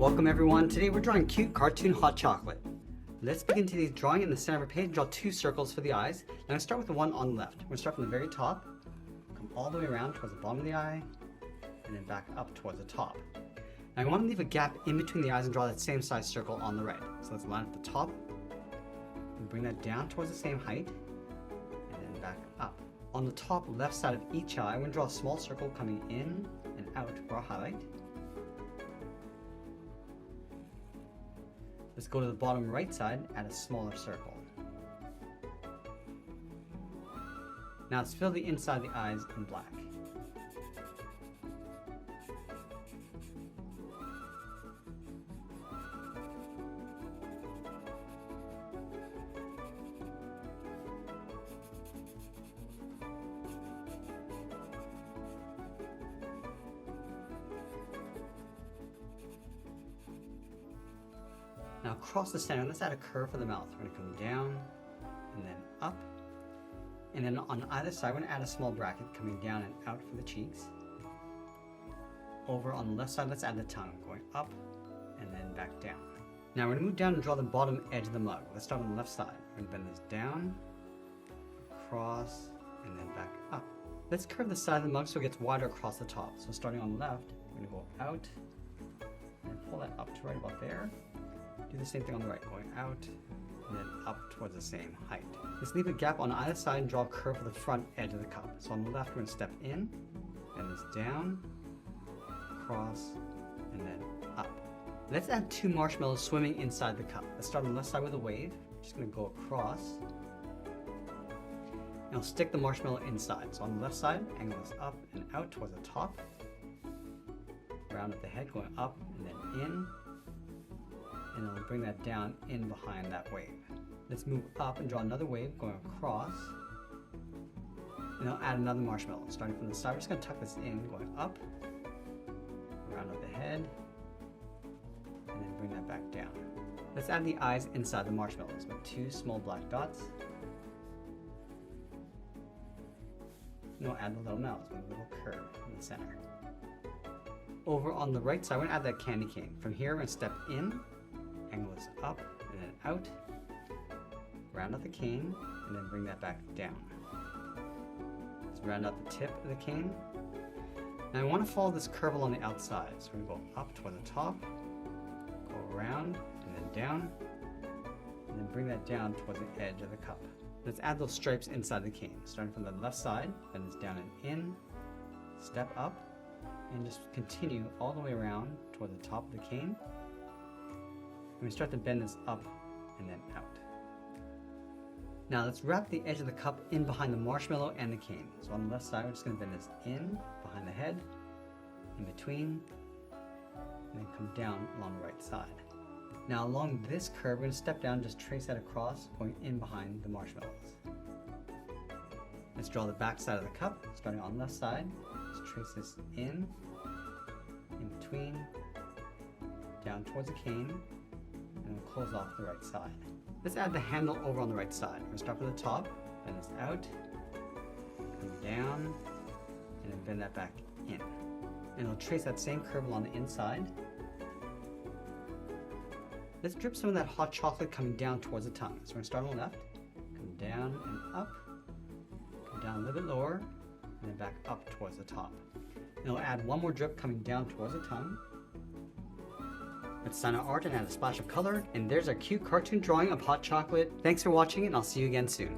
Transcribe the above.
Welcome everyone. Today we're drawing cute cartoon hot chocolate. Let's begin today's drawing. In the center of our page, draw two circles for the eyes. Now I'm going to start with the one on the left. We're going to start from the very top, come all the way around towards the bottom of the eye, and then back up towards the top. Now I want to leave a gap in between the eyes and draw that same size circle on the right. So let's line up the top, and bring that down towards the same height, and then back up. On the top left side of each eye, I'm going to draw a small circle coming in and out for a highlight. Let's go to the bottom right side, add a smaller circle. Now let's fill the inside of the eyes in black. Now across the center, let's add a curve for the mouth. We're going to come down and then up. And then on either side, we're going to add a small bracket coming down and out for the cheeks. Over on the left side, let's add the tongue, going up and then back down. Now we're going to move down and draw the bottom edge of the mug. Let's start on the left side. We're going to bend this down, across, and then back up. Let's curve the side of the mug so it gets wider across the top. So starting on the left, we're going to go out and pull that up to right about there. Do the same thing on the right, going out and then up towards the same height. Let's leave a gap on either side and draw a curve for the front edge of the cup. So on the left, we're going to step in, bend this down, across, and then up. Let's add two marshmallows swimming inside the cup. Let's start on the left side with a wave. Just going to go across. And I'll stick the marshmallow inside. So on the left side, angle this up and out towards the top. Round up the head, going up and then in. And I'll bring that down in behind that wave. Let's move up and draw another wave going across. And I'll add another marshmallow. Starting from the side, we're just going to tuck this in, going up, around up the head, and then bring that back down. Let's add the eyes inside the marshmallows with two small black dots. And I'll add the little mouths with a little curve in the center. Over on the right side, we're going to add that candy cane. From here, we're going to step in, angle this up and then out, round out the cane, and then bring that back down. Let's round out the tip of the cane. Now I want to follow this curve along the outside, so we're going to go up toward the top, go around, and then down, and then bring that down towards the edge of the cup. Let's add those stripes inside the cane, starting from the left side, then it's down and in, step up, and just continue all the way around toward the top of the cane. And we start to bend this up and then out. Now let's wrap the edge of the cup in behind the marshmallow and the cane. So on the left side, we're just going to bend this in behind the head, in between, and then come down along the right side. Now along this curve, we're going to step down and just trace that across, going in behind the marshmallows. Let's draw the back side of the cup, starting on the left side. Just trace this in between, down towards the cane, and we'll close off the right side. Let's add the handle over on the right side. We're going to start from the top, bend this out, come down, and then bend that back in. And we'll trace that same curve along the inside. Let's drip some of that hot chocolate coming down towards the tongue. So we're going to start on the left, come down and up, come down a little bit lower, and then back up towards the top. And we'll add one more drip coming down towards the tongue. Let's sign our art and add a splash of color. And there's our cute cartoon drawing of hot chocolate. Thanks for watching, and I'll see you again soon.